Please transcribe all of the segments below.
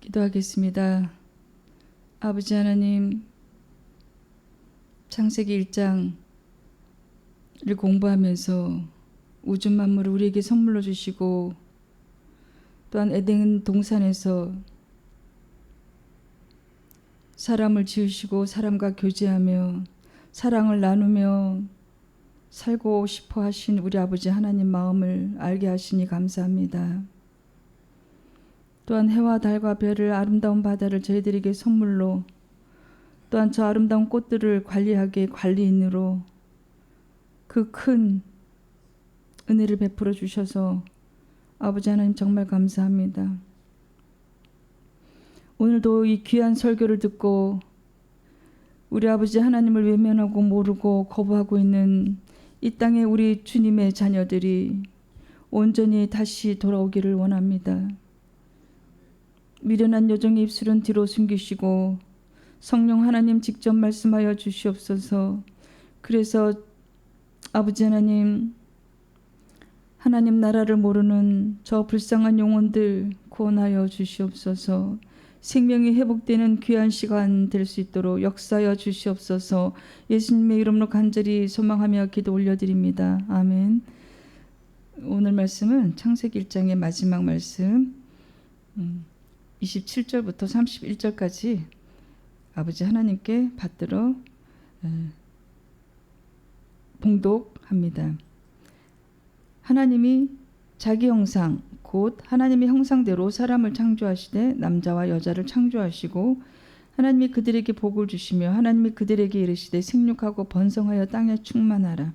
기도하겠습니다. 아버지 하나님, 창세기 1장을 공부하면서 우주 만물을 우리에게 선물로 주시고 또한 에덴 동산에서 사람을 지으시고 사람과 교제하며 사랑을 나누며 살고 싶어 하신 우리 아버지 하나님 마음을 알게 하시니 감사합니다. 또한 해와 달과 별을 아름다운 바다를 저희들에게 선물로 또한 저 아름다운 꽃들을 관리하게 관리인으로 그 큰 은혜를 베풀어 주셔서 아버지 하나님 정말 감사합니다. 오늘도 이 귀한 설교를 듣고 우리 아버지 하나님을 외면하고 모르고 거부하고 있는 이 땅에 우리 주님의 자녀들이 온전히 다시 돌아오기를 원합니다. 미련한 여종의 입술은 뒤로 숨기시고 성령 하나님 직접 말씀하여 주시옵소서. 그래서 아버지 하나님, 하나님 나라를 모르는 저 불쌍한 영혼들 구원하여 주시옵소서. 생명이 회복되는 귀한 시간 될 수 있도록 역사하여 주시옵소서. 예수님의 이름으로 간절히 소망하며 기도 올려드립니다. 아멘. 오늘 말씀은 창세기 1장의 마지막 말씀 27절부터 31절까지 아버지 하나님께 받들어 봉독합니다. 하나님이 자기 형상 곧 하나님의 형상대로 사람을 창조하시되 남자와 여자를 창조하시고 하나님이 그들에게 복을 주시며 하나님이 그들에게 이르시되 생육하고 번성하여 땅에 충만하라.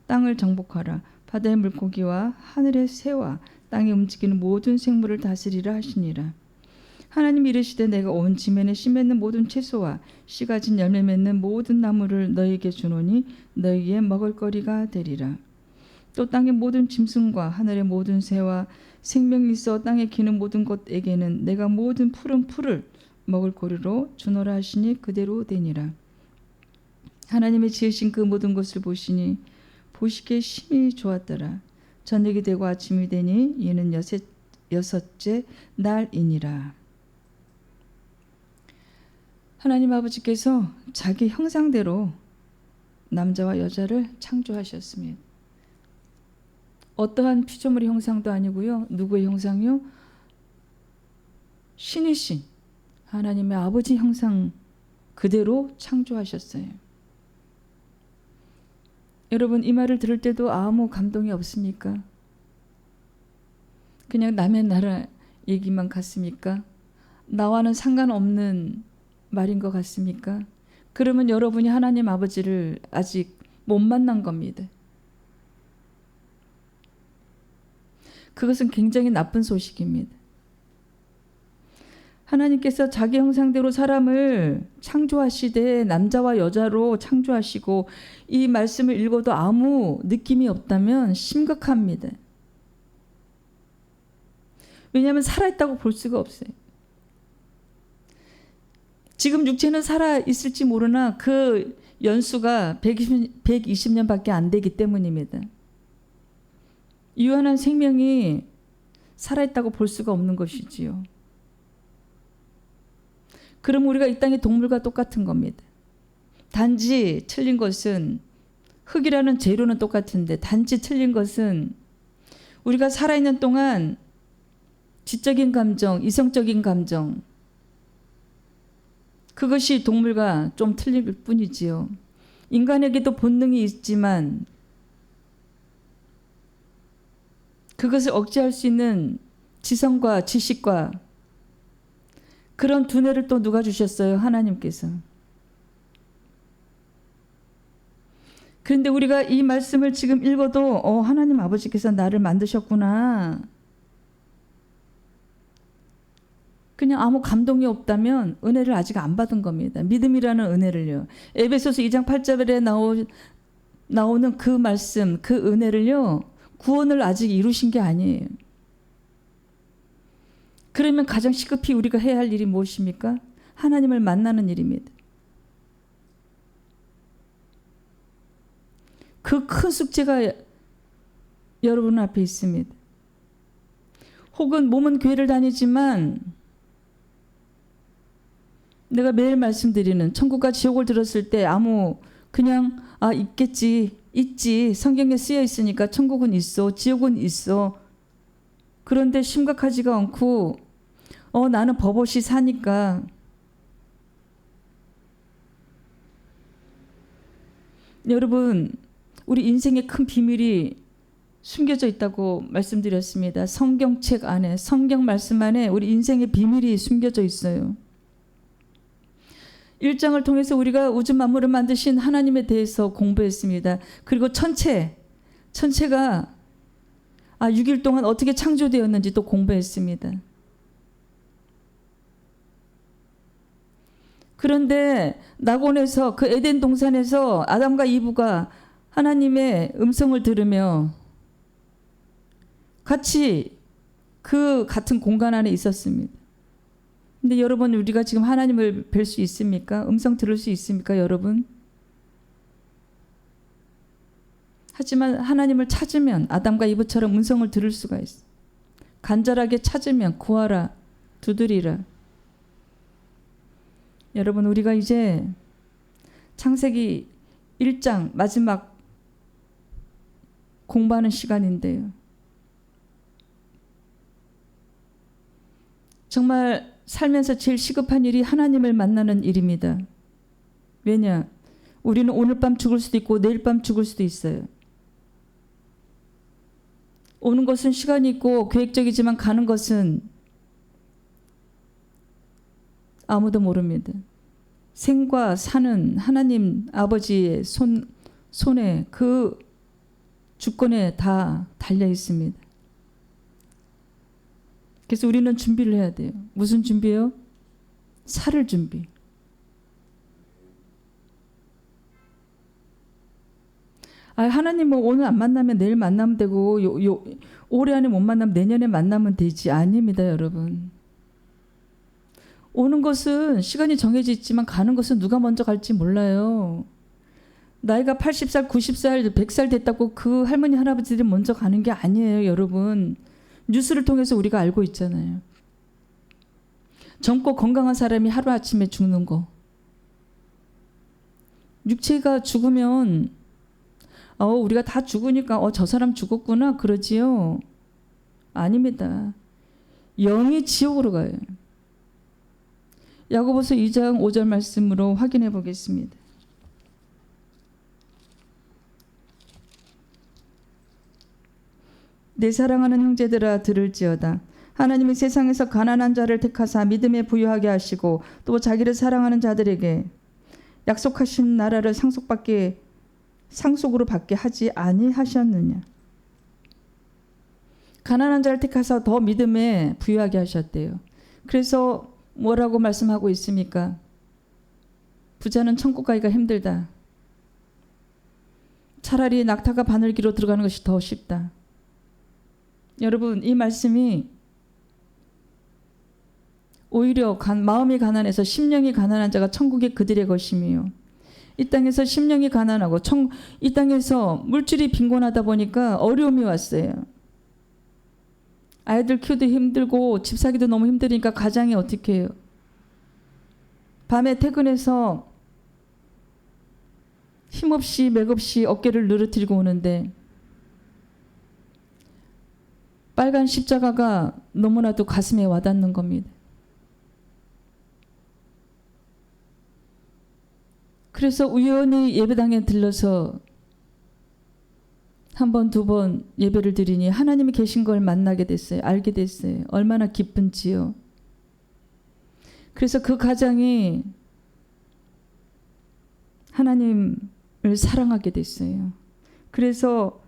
땅을 정복하라. 바다의 물고기와 하늘의 새와 땅에 움직이는 모든 생물을 다스리라 하시니라. 하나님이 이르시되 내가 온 지면에 씨 맺는 모든 채소와 씨 가진 열매 맺는 모든 나무를 너희에게 주노니 너희의 먹을거리가 되리라. 또 땅의 모든 짐승과 하늘의 모든 새와 생명이 있어 땅에 기는 모든 것에게는 내가 모든 푸른 풀을 먹을 고리로 주노라 하시니 그대로 되니라. 하나님이 지으신 그 모든 것을 보시니 보시기에 심히 좋았더라. 저녁이 되고 아침이 되니 이는 여섯째 날이니라. 하나님 아버지께서 자기 형상대로 남자와 여자를 창조하셨습니다. 어떠한 피조물의 형상도 아니고요. 누구의 형상이요? 신이신 하나님의 아버지 형상 그대로 창조하셨어요. 여러분 이 말을 들을 때도 아무 감동이 없습니까? 그냥 남의 나라 얘기만 같습니까? 나와는 상관없는 말인 것 같습니까? 그러면 여러분이 하나님 아버지를 아직 못 만난 겁니다. 그것은 굉장히 나쁜 소식입니다. 하나님께서 자기 형상대로 사람을 창조하시되 남자와 여자로 창조하시고 이 말씀을 읽어도 아무 느낌이 없다면 심각합니다. 왜냐하면 살아있다고 볼 수가 없어요. 지금 육체는 살아있을지 모르나 그 연수가 120년밖에 안 되기 때문입니다. 유한한 생명이 살아있다고 볼 수가 없는 것이지요. 그럼 우리가 이 땅의 동물과 똑같은 겁니다. 단지 틀린 것은 흙이라는 재료는 똑같은데 단지 틀린 것은 우리가 살아있는 동안 지적인 감정, 이성적인 감정 그것이 동물과 좀 틀릴 뿐이지요. 인간에게도 본능이 있지만 그것을 억제할 수 있는 지성과 지식과 그런 두뇌를 또 누가 주셨어요? 하나님께서. 그런데 우리가 이 말씀을 지금 읽어도 하나님 아버지께서 나를 만드셨구나. 그냥 아무 감동이 없다면 은혜를 아직 안 받은 겁니다. 믿음이라는 은혜를요. 에베소서 2장 8절에 나오는 그 말씀, 그 은혜를요. 구원을 아직 이루신 게 아니에요. 그러면 가장 시급히 우리가 해야 할 일이 무엇입니까? 하나님을 만나는 일입니다. 그 큰 숙제가 여러분 앞에 있습니다. 혹은 몸은 교회를 다니지만 내가 매일 말씀드리는 천국과 지옥을 들었을 때 그냥 있겠지, 있지, 성경에 쓰여 있으니까 천국은 있어, 지옥은 있어. 그런데 심각하지가 않고 나는 버벗이 사니까. 여러분, 우리 인생의 큰 비밀이 숨겨져 있다고 말씀드렸습니다. 성경책 안에, 성경 말씀 안에 우리 인생의 비밀이 숨겨져 있어요. 1장을 통해서 우리가 우주 만물을 만드신 하나님에 대해서 공부했습니다. 그리고 천체가 6일 동안 어떻게 창조되었는지 또 공부했습니다. 그런데 낙원에서, 그 에덴 동산에서 아담과 이브가 하나님의 음성을 들으며 같이 그 같은 공간 안에 있었습니다. 근데 여러분, 우리가 지금 하나님을 뵐 수 있습니까? 음성 들을 수 있습니까, 여러분? 하지만 하나님을 찾으면 아담과 이브처럼 음성을 들을 수가 있어. 간절하게 찾으면 구하라, 두드리라. 여러분, 우리가 이제 창세기 1장 마지막 공부하는 시간인데요. 정말 살면서 제일 시급한 일이 하나님을 만나는 일입니다. 왜냐? 우리는 오늘 밤 죽을 수도 있고 내일 밤 죽을 수도 있어요. 오는 것은 시간이 있고 계획적이지만 가는 것은 아무도 모릅니다. 생과 사는 하나님 아버지의 손에, 그 주권에 다 달려 있습니다. 그래서 우리는 준비를 해야 돼요. 무슨 준비요? 살 준비. 하나님은 오늘 안 만나면 내일 만나면 되고 올해 안에 못 만나면 내년에 만나면 되지. 아닙니다, 여러분. 오는 것은 시간이 정해져 있지만 가는 것은 누가 먼저 갈지 몰라요. 나이가 80살, 90살, 100살 됐다고 그 할머니, 할아버지들이 먼저 가는 게 아니에요, 여러분. 뉴스를 통해서 우리가 알고 있잖아요. 젊고 건강한 사람이 하루아침에 죽는 거. 육체가 죽으면 우리가 다 죽으니까 저 사람 죽었구나 그러지요. 아닙니다. 영이 지옥으로 가요. 야고보서 2장 5절 말씀으로 확인해 보겠습니다. 내 사랑하는 형제들아 들을지어다. 하나님이 세상에서 가난한 자를 택하사 믿음에 부유하게 하시고 또 자기를 사랑하는 자들에게 약속하신 나라를 상속으로 받게 하지 아니하셨느냐. 가난한 자를 택하사 더 믿음에 부유하게 하셨대요. 그래서 뭐라고 말씀하고 있습니까? 부자는 천국 가기가 힘들다. 차라리 낙타가 바늘기로 들어가는 것이 더 쉽다. 여러분, 이 말씀이 오히려 마음이 가난해서 심령이 가난한 자가 천국이 그들의 것이며, 이 땅에서 심령이 가난하고 이 땅에서 물질이 빈곤하다 보니까 어려움이 왔어요. 아이들 키우도 힘들고 집 사기도 너무 힘드니까 가장이 어떻게 해요? 밤에 퇴근해서 힘없이 맥없이 어깨를 늘어뜨리고 오는데 빨간 십자가가 너무나도 가슴에 와닿는 겁니다. 그래서 우연히 예배당에 들러서 한 번, 두 번 예배를 드리니 하나님이 계신 걸 만나게 됐어요. 알게 됐어요. 얼마나 기쁜지요. 그래서 그 가장이 하나님을 사랑하게 됐어요. 그래서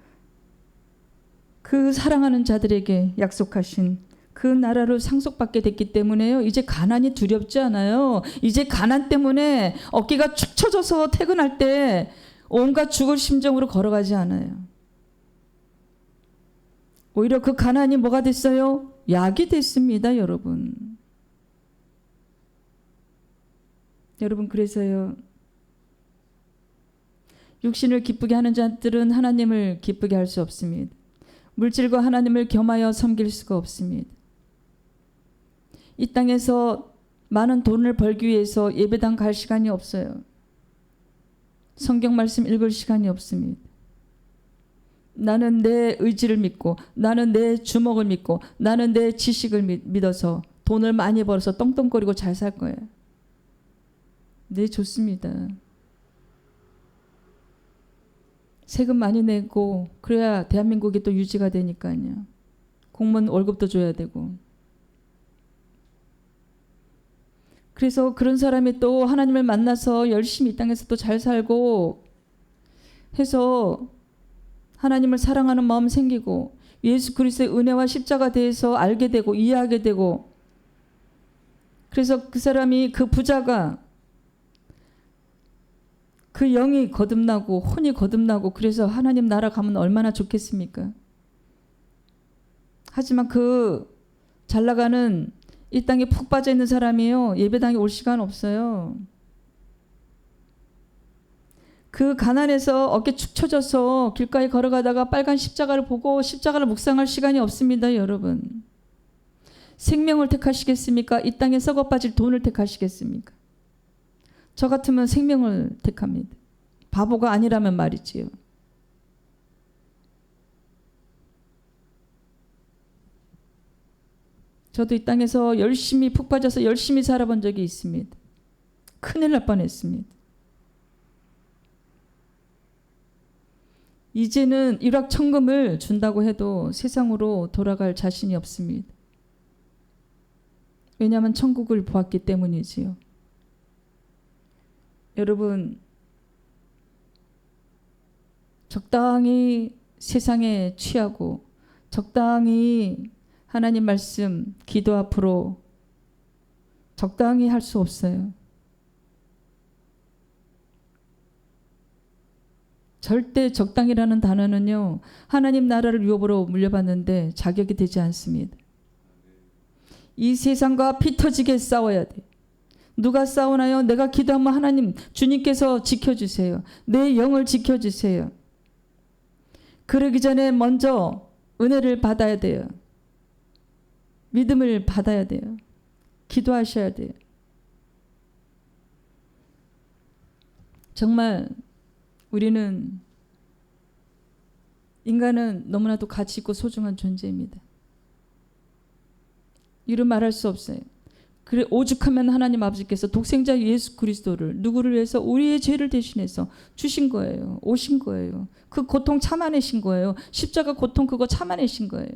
그 사랑하는 자들에게 약속하신 그 나라로 상속받게 됐기 때문에요. 이제 가난이 두렵지 않아요. 이제 가난 때문에 어깨가 축 처져서 퇴근할 때 온갖 죽을 심정으로 걸어가지 않아요. 오히려 그 가난이 뭐가 됐어요? 약이 됐습니다, 여러분. 여러분, 그래서요. 육신을 기쁘게 하는 자들은 하나님을 기쁘게 할 수 없습니다. 물질과 하나님을 겸하여 섬길 수가 없습니다. 이 땅에서 많은 돈을 벌기 위해서 예배당 갈 시간이 없어요. 성경 말씀 읽을 시간이 없습니다. 나는 내 의지를 믿고, 나는 내 주먹을 믿고, 나는 내 지식을 믿어서 돈을 많이 벌어서 떵떵거리고 잘 살 거예요. 네, 좋습니다. 세금 많이 내고 그래야 대한민국이 또 유지가 되니까요. 공무원 월급도 줘야 되고. 그래서 그런 사람이 또 하나님을 만나서 열심히 이 땅에서 또 잘 살고 해서 하나님을 사랑하는 마음 생기고 예수 그리스도의 은혜와 십자가 대해서 알게 되고 이해하게 되고, 그래서 그 사람이, 그 부자가 그 영이 거듭나고 혼이 거듭나고 그래서 하나님 나라 가면 얼마나 좋겠습니까? 하지만 그 잘 나가는 이 땅에 푹 빠져 있는 사람이요, 예배당에 올 시간 없어요. 그 가난해서 어깨 축 처져서 길가에 걸어가다가 빨간 십자가를 보고 십자가를 묵상할 시간이 없습니다. 여러분, 생명을 택하시겠습니까? 이 땅에 썩어 빠질 돈을 택하시겠습니까? 저 같으면 생명을 택합니다. 바보가 아니라면 말이지요. 저도 이 땅에서 열심히 푹 빠져서 열심히 살아본 적이 있습니다. 큰일 날 뻔했습니다. 이제는 일확천금을 준다고 해도 세상으로 돌아갈 자신이 없습니다. 왜냐하면 천국을 보았기 때문이지요. 여러분, 적당히 세상에 취하고 적당히 하나님 말씀, 기도 앞으로 적당히 할 수 없어요. 절대 적당이라는 단어는요, 하나님 나라를 유업으로 물려받는데 자격이 되지 않습니다. 이 세상과 피 터지게 싸워야 돼. 누가 싸우나요? 내가 기도하면 하나님, 주님께서 지켜주세요. 내 영을 지켜주세요. 그러기 전에 먼저 은혜를 받아야 돼요. 믿음을 받아야 돼요. 기도하셔야 돼요. 정말 우리는, 인간은 너무나도 가치 있고 소중한 존재입니다. 이루 말할 수 없어요. 그래, 오죽하면 하나님 아버지께서 독생자 예수 그리스도를 누구를 위해서 우리의 죄를 대신해서 주신 거예요. 오신 거예요. 그 고통 참아내신 거예요. 십자가 고통 그거 참아내신 거예요.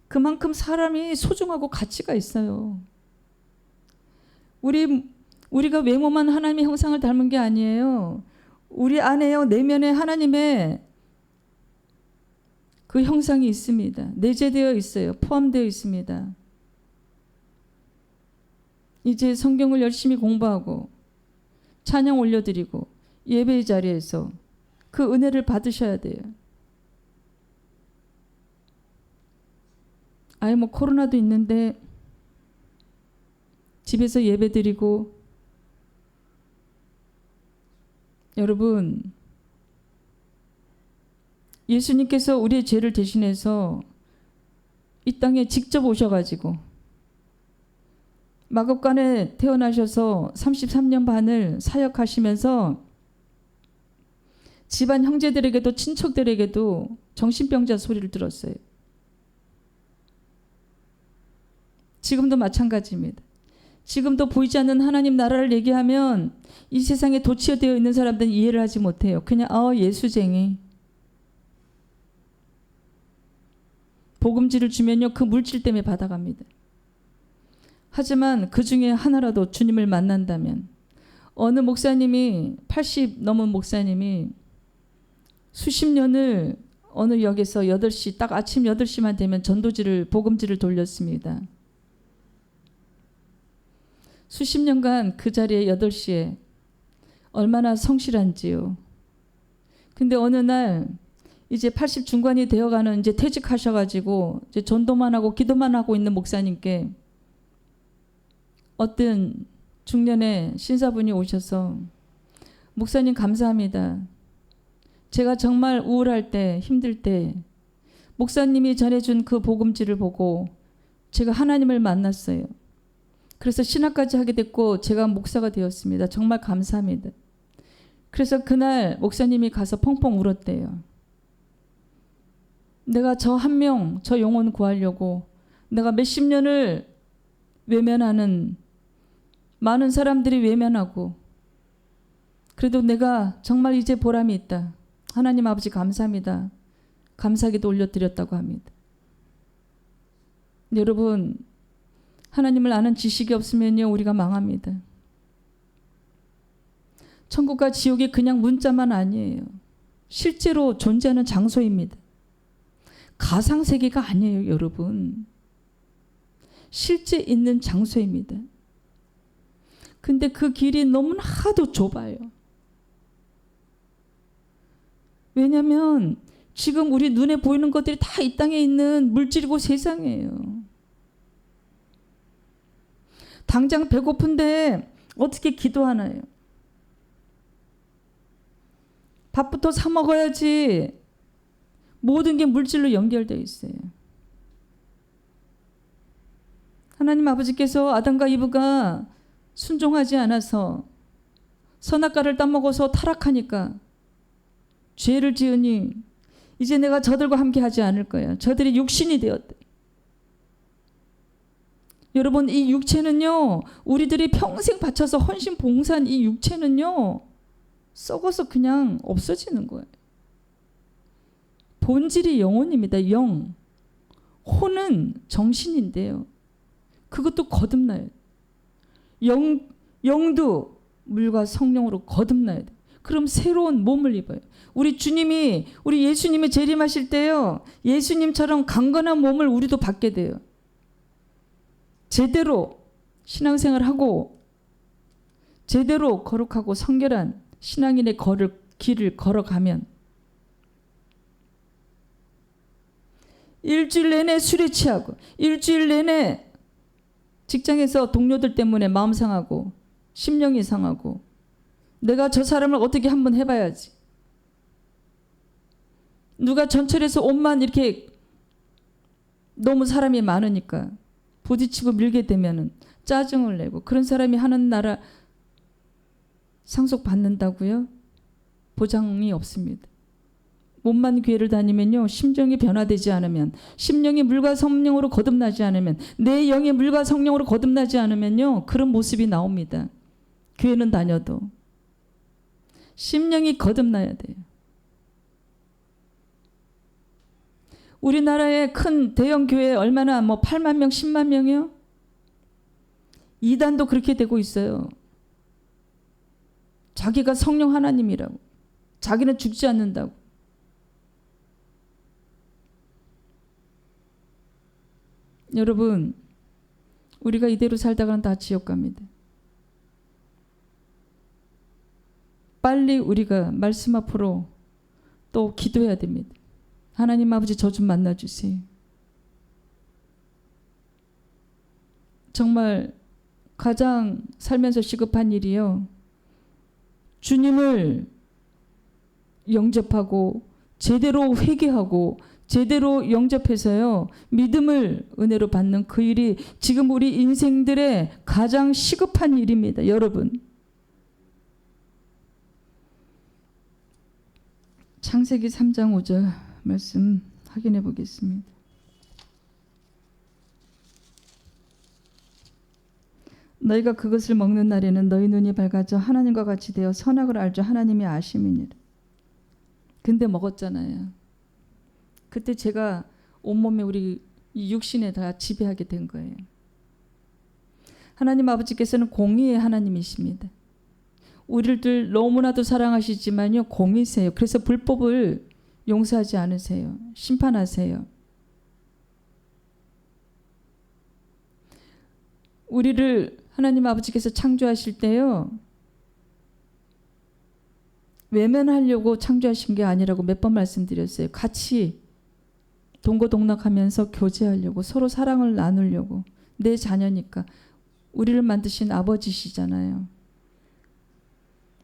그만큼 사람이 소중하고 가치가 있어요. 우리가 외모만 하나님의 형상을 닮은 게 아니에요. 우리 안에요, 내면에 하나님의 그 형상이 있습니다. 내재되어 있어요. 포함되어 있습니다. 이제 성경을 열심히 공부하고 찬양 올려드리고 예배의 자리에서 그 은혜를 받으셔야 돼요. 아예 뭐 코로나도 있는데 집에서 예배드리고, 여러분, 예수님께서 우리의 죄를 대신해서 이 땅에 직접 오셔가지고 마급관에 태어나셔서 33년 반을 사역하시면서 집안 형제들에게도 친척들에게도 정신병자 소리를 들었어요. 지금도 마찬가지입니다. 지금도 보이지 않는 하나님 나라를 얘기하면 이 세상에 도취되어 있는 사람들은 이해를 하지 못해요. 그냥 예수쟁이. 복음지를 주면요, 그 물질 때문에 받아갑니다. 하지만 그 중에 하나라도 주님을 만난다면, 어느 목사님이 80 넘은 목사님이 수십 년을 어느 역에서 8시, 딱 아침 8시만 되면 전도지를, 복음지를 돌렸습니다. 수십 년간 그 자리에 8시에 얼마나 성실한지요. 근데 어느 날 이제 80 중반이 되어가는, 이제 퇴직하셔가지고 이제 전도만 하고 기도만 하고 있는 목사님께 어떤 중년의 신사분이 오셔서, 목사님 감사합니다. 제가 정말 우울할 때, 힘들 때 목사님이 전해준 그 복음지를 보고 제가 하나님을 만났어요. 그래서 신학까지 하게 됐고 제가 목사가 되었습니다. 정말 감사합니다. 그래서 그날 목사님이 가서 펑펑 울었대요. 내가 저 한 명, 저 영혼 구하려고 내가 몇십 년을 외면하는, 많은 사람들이 외면하고, 그래도 내가 정말 이제 보람이 있다. 하나님 아버지 감사합니다. 감사기도 올려드렸다고 합니다. 여러분, 하나님을 아는 지식이 없으면요, 우리가 망합니다. 천국과 지옥이 그냥 문자만 아니에요. 실제로 존재하는 장소입니다. 가상세계가 아니에요, 여러분. 실제 있는 장소입니다. 근데 그 길이 너무나도 좁아요. 왜냐하면 지금 우리 눈에 보이는 것들이 다 이 땅에 있는 물질이고 세상이에요. 당장 배고픈데 어떻게 기도하나요? 밥부터 사 먹어야지. 모든 게 물질로 연결되어 있어요. 하나님 아버지께서 아담과 이브가 순종하지 않아서 선악과를 따먹어서 타락하니까 죄를 지으니 이제 내가 저들과 함께 하지 않을 거야. 저들이 육신이 되었대. 여러분, 이 육체는요, 우리들이 평생 바쳐서 헌신 봉사한 이 육체는요, 썩어서 그냥 없어지는 거예요. 본질이 영혼입니다. 영. 혼은 정신인데요. 그것도 거듭나요. 영도 물과 성령으로 거듭나야 돼요. 그럼 새로운 몸을 입어요. 우리 예수님이 재림하실 때요, 예수님처럼 강건한 몸을 우리도 받게 돼요. 제대로 신앙생활하고 제대로 거룩하고 성결한 신앙인의 길을 걸어가면 일주일 내내 술에 취하고 일주일 내내 직장에서 동료들 때문에 마음 상하고 심령이 상하고 내가 저 사람을 어떻게 한번 해봐야지. 누가 전철에서 옷만 이렇게 너무 사람이 많으니까 부딪히고 밀게 되면은 짜증을 내고, 그런 사람이 하는 나라 상속받는다고요? 보장이 없습니다. 몸만 교회를 다니면요, 심정이 변화되지 않으면, 심령이 물과 성령으로 거듭나지 않으면, 내 영이 물과 성령으로 거듭나지 않으면요, 그런 모습이 나옵니다. 교회는 다녀도 심령이 거듭나야 돼요. 우리나라의 큰 대형 교회 얼마나 8만 명, 10만 명이요? 이단도 그렇게 되고 있어요. 자기가 성령 하나님이라고. 자기는 죽지 않는다고. 여러분, 우리가 이대로 살다가는 다 지옥 갑니다. 빨리 우리가 말씀 앞으로 또 기도해야 됩니다. 하나님 아버지, 저 좀 만나주세요. 정말 가장 살면서 시급한 일이요, 주님을 영접하고 제대로 회개하고 제대로 영접해서요, 믿음을 은혜로 받는 그 일이 지금 우리 인생들의 가장 시급한 일입니다. 여러분, 창세기 3장 5절 말씀 확인해 보겠습니다. 너희가 그것을 먹는 날에는 너희 눈이 밝아져 하나님과 같이 되어 선악을 알죠. 하나님이 아심이니라. 근데 먹었잖아요. 그때 제가 온몸에 우리 육신에 다 지배하게 된 거예요. 하나님 아버지께서는 공의의 하나님이십니다. 우리를 너무나도 사랑하시지만요, 공의세요. 그래서 불법을 용서하지 않으세요. 심판하세요. 우리를 하나님 아버지께서 창조하실 때요, 외면하려고 창조하신 게 아니라고 몇 번 말씀드렸어요. 같이 동고동락하면서 교제하려고, 서로 사랑을 나누려고. 내 자녀니까. 우리를 만드신 아버지시잖아요.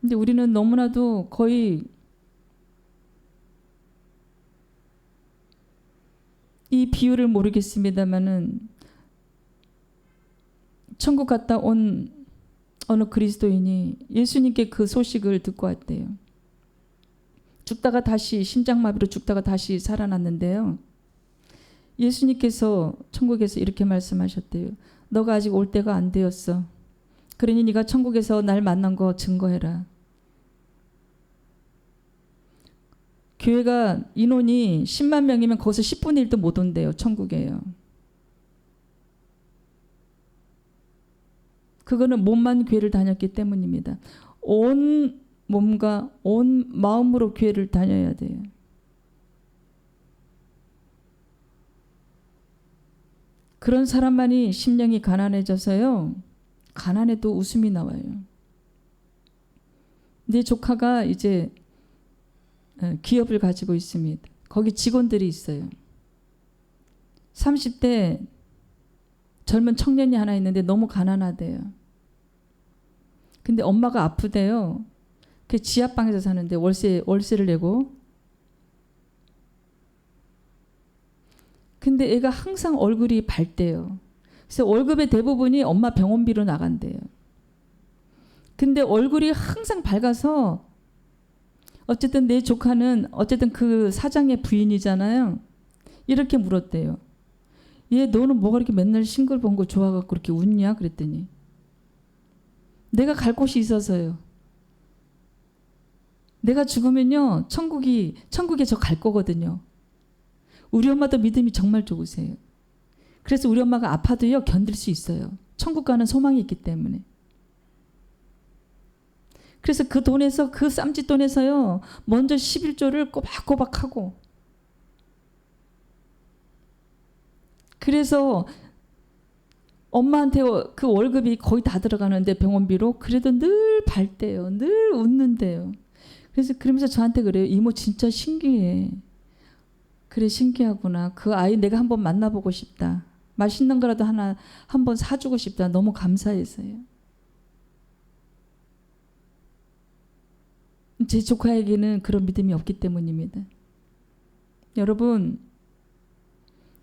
근데 우리는 너무나도 거의 이 비유를 모르겠습니다만은 천국 갔다 온 어느 그리스도인이 예수님께 그 소식을 듣고 왔대요. 죽다가 다시 심장마비로 죽다가 다시 살아났는데요. 예수님께서 천국에서 이렇게 말씀하셨대요. 너가 아직 올 때가 안 되었어. 그러니 네가 천국에서 날 만난 거 증거해라. 교회가 인원이 10만 명이면 거기서 10분의 1도 못 온대요. 천국에요. 그거는 몸만 교회를 다녔기 때문입니다. 온 몸과 온 마음으로 교회를 다녀야 돼요. 그런 사람만이 심령이 가난해져서요. 가난해도 웃음이 나와요. 내 조카가 이제 기업을 가지고 있습니다. 거기 직원들이 있어요. 30대 젊은 청년이 하나 있는데 너무 가난하대요. 근데 엄마가 아프대요. 그 지하방에서 사는데 월세를 내고. 근데 애가 항상 얼굴이 밝대요. 그래서 월급의 대부분이 엄마 병원비로 나간대요. 근데 얼굴이 항상 밝아서 어쨌든 내 조카는 어쨌든 그 사장의 부인이잖아요. 이렇게 물었대요. 얘 너는 뭐가 이렇게 맨날 싱글벙글 좋아갖고 이렇게 웃냐? 그랬더니 내가 갈 곳이 있어서요. 내가 죽으면요 천국에 저 갈 거거든요. 우리 엄마도 믿음이 정말 좋으세요. 그래서 우리 엄마가 아파도요 견딜 수 있어요. 천국 가는 소망이 있기 때문에. 그래서 그 돈에서 그 쌈짓돈에서요 먼저 11조를 꼬박꼬박 하고, 그래서 엄마한테 그 월급이 거의 다 들어가는데 병원비로 그래도 늘 밝대요. 늘 웃는데요. 그래서 그러면서 저한테 그래요. 이모 진짜 신기해. 그래 신기하구나. 그 아이 내가 한번 만나보고 싶다. 맛있는 거라도 하나 한번 사주고 싶다. 너무 감사해서요. 제 조카에게는 그런 믿음이 없기 때문입니다. 여러분,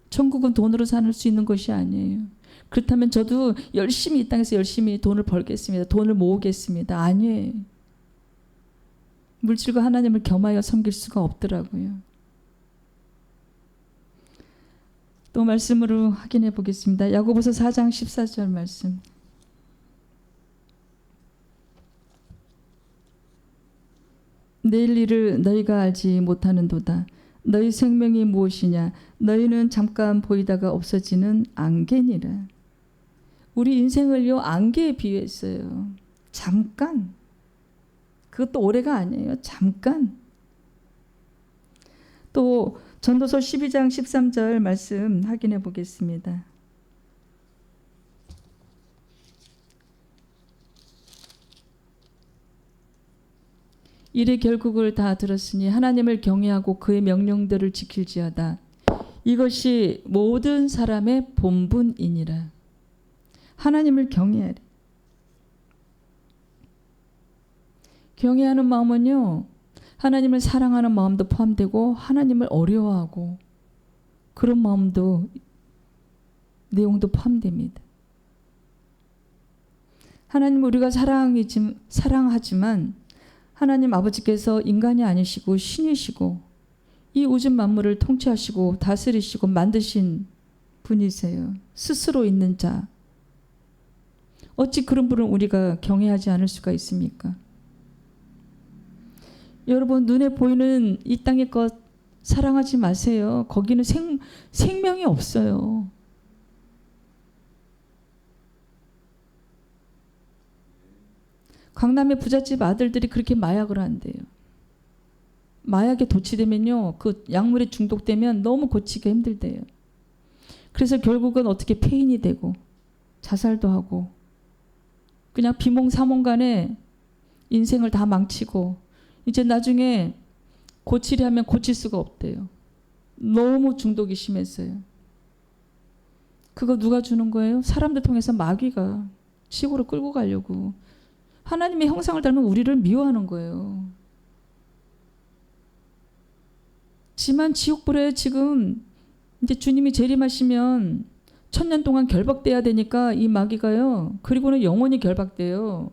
천국은 돈으로 살 수 있는 것이 아니에요. 그렇다면 저도 열심히 이 땅에서 열심히 돈을 벌겠습니다. 돈을 모으겠습니다. 아니에요. 물질과 하나님을 겸하여 섬길 수가 없더라고요. 또 말씀으로 확인해 보겠습니다. 야고보서 4장 14절 말씀. 내일 일을 너희가 알지 못하는도다. 너희 생명이 무엇이냐? 너희는 잠깐 보이다가 없어지는 안개니라. 우리 인생을요 안개에 비유했어요. 잠깐. 그것도 오래가 아니에요. 잠깐. 또 전도서 12장 13절 말씀 확인해 보겠습니다. 일의 결국을 다 들었으니 하나님을 경외하고 그의 명령들을 지킬지어다. 이것이 모든 사람의 본분이니라. 하나님을 경외하래. 경외하는 마음은요, 하나님을 사랑하는 마음도 포함되고 하나님을 어려워하고 그런 마음도 내용도 포함됩니다. 하나님 우리가 사랑하지만 하나님 아버지께서 인간이 아니시고 신이시고 이 우주 만물을 통치하시고 다스리시고 만드신 분이세요. 스스로 있는 자. 어찌 그런 분을 우리가 경외하지 않을 수가 있습니까? 여러분, 눈에 보이는 이 땅의 것 사랑하지 마세요. 거기는 생명이 없어요. 강남의 부잣집 아들들이 그렇게 마약을 한대요. 마약에 도취되면요, 그 약물에 중독되면 너무 고치기가 힘들대요. 그래서 결국은 어떻게 폐인이 되고 자살도 하고 그냥 비몽사몽간에 인생을 다 망치고 이제 나중에 고치려 하면 고칠 수가 없대요. 너무 중독이 심했어요. 그거 누가 주는 거예요? 사람들 통해서 마귀가 지옥으로 끌고 가려고. 하나님의 형상을 닮은 우리를 미워하는 거예요. 지만 지옥불에 지금 이제 주님이 재림하시면 천년 동안 결박돼야 되니까 이 마귀가요. 그리고는 영원히 결박돼요.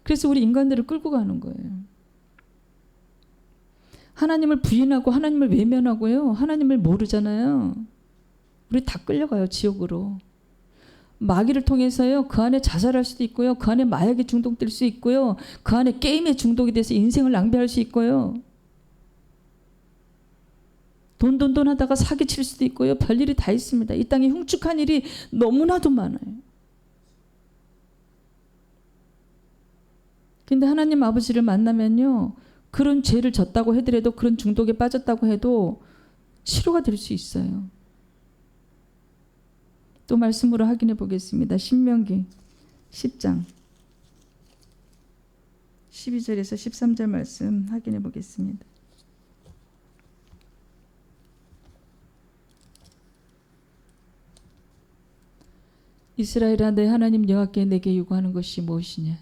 그래서 우리 인간들을 끌고 가는 거예요. 하나님을 부인하고 하나님을 외면하고요. 하나님을 모르잖아요. 우리 다 끌려가요. 지옥으로. 마귀를 통해서요. 그 안에 자살할 수도 있고요. 그 안에 마약에 중독될 수 있고요. 그 안에 게임에 중독이 돼서 인생을 낭비할 수 있고요. 돈 하다가 사기칠 수도 있고요. 별일이 다 있습니다. 이 땅에 흉측한 일이 너무나도 많아요. 근데 하나님 아버지를 만나면요. 그런 죄를 졌다고 하더라도 그런 중독에 빠졌다고 해도 치료가 될 수 있어요. 또 말씀으로 확인해 보겠습니다. 신명기 10장 12절에서 13절 말씀 확인해 보겠습니다. 이스라엘아 내 하나님 여호와께 내게 요구하는 것이 무엇이냐?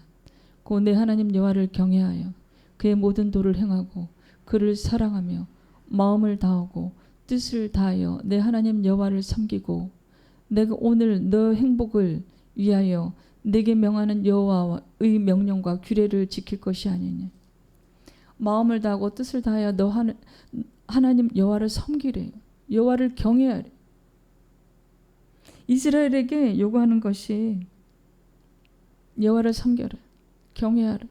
곧 내 하나님 여호와를 경외하여 그의 모든 도를 행하고 그를 사랑하며 마음을 다하고 뜻을 다하여 내 하나님 여호와를 섬기고 내가 오늘 너 행복을 위하여 내게 명하는 여호와의 명령과 규례를 지킬 것이 아니냐. 마음을 다하고 뜻을 다하여 너 하나님 여호와를 섬기래. 여호와를 경외하래. 이스라엘에게 요구하는 것이 여호와를 섬겨라. 경외하라.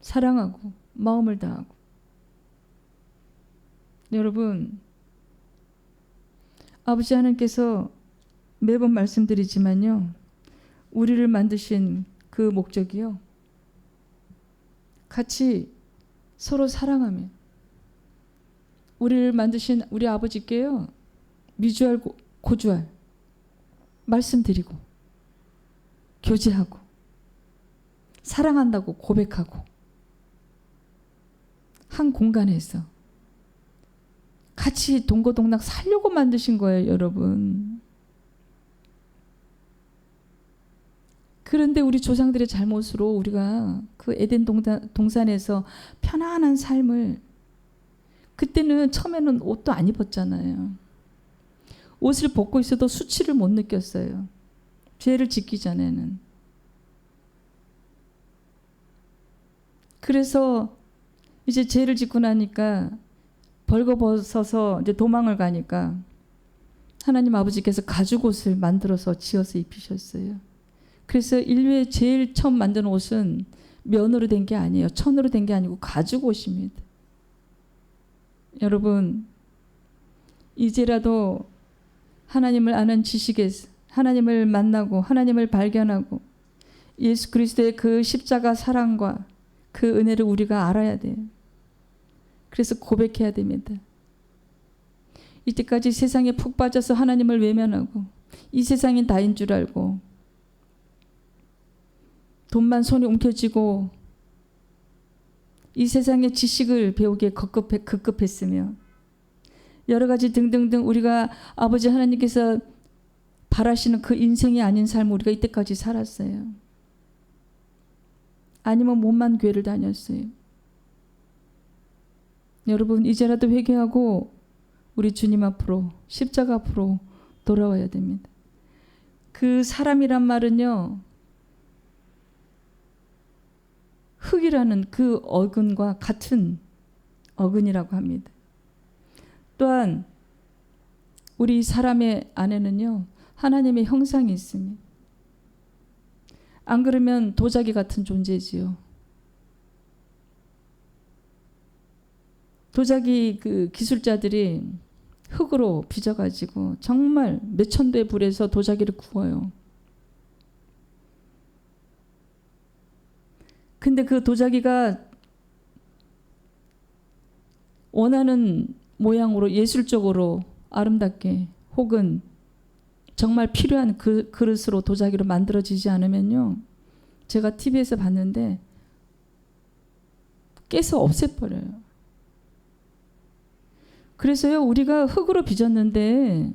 사랑하고 마음을 다하고. 여러분, 아버지 하나님께서 매번 말씀드리지만요. 우리를 만드신 그 목적이요. 같이 서로 사랑하며 우리를 만드신 우리 아버지께요. 미주알 고주알 말씀드리고 교제하고 사랑한다고 고백하고 한 공간에서 같이 동고동락 살려고 만드신 거예요, 여러분. 그런데 우리 조상들의 잘못으로 우리가 그 에덴 동산에서 편안한 삶을, 그때는 처음에는 옷도 안 입었잖아요. 옷을 벗고 있어도 수치를 못 느꼈어요. 죄를 짓기 전에는. 그래서 이제 죄를 짓고 나니까 벌거벗어서 이제 도망을 가니까 하나님 아버지께서 가죽옷을 만들어서 지어서 입히셨어요. 그래서 인류의 제일 처음 만든 옷은 면으로 된 게 아니에요. 천으로 된 게 아니고 가죽옷입니다. 여러분, 이제라도 하나님을 아는 지식에서 하나님을 만나고 하나님을 발견하고 예수 그리스도의 그 십자가 사랑과 그 은혜를 우리가 알아야 돼요. 그래서 고백해야 됩니다. 이때까지 세상에 푹 빠져서 하나님을 외면하고 이 세상이 다인 줄 알고 돈만 손에 움켜쥐고 이 세상의 지식을 배우기에 급급했으며 여러 가지 등등등 우리가 아버지 하나님께서 바라시는 그 인생이 아닌 삶을 우리가 이때까지 살았어요. 아니면 몸만 교회를 다녔어요. 여러분, 이제라도 회개하고 우리 주님 앞으로, 십자가 앞으로 돌아와야 됩니다. 그 사람이란 말은요, 흙이라는 그 어근과 같은 어근이라고 합니다. 또한 우리 사람의 안에는요, 하나님의 형상이 있습니다. 안 그러면 도자기 같은 존재지요. 도자기 그 기술자들이 흙으로 빚어가지고 정말 몇천 도의 불에서 도자기를 구워요. 근데 그 도자기가 원하는 모양으로 예술적으로 아름답게 혹은 정말 필요한 그 그릇으로 도자기로 만들어지지 않으면요, 제가 TV에서 봤는데 깨서 없애버려요. 그래서요, 우리가 흙으로 빚었는데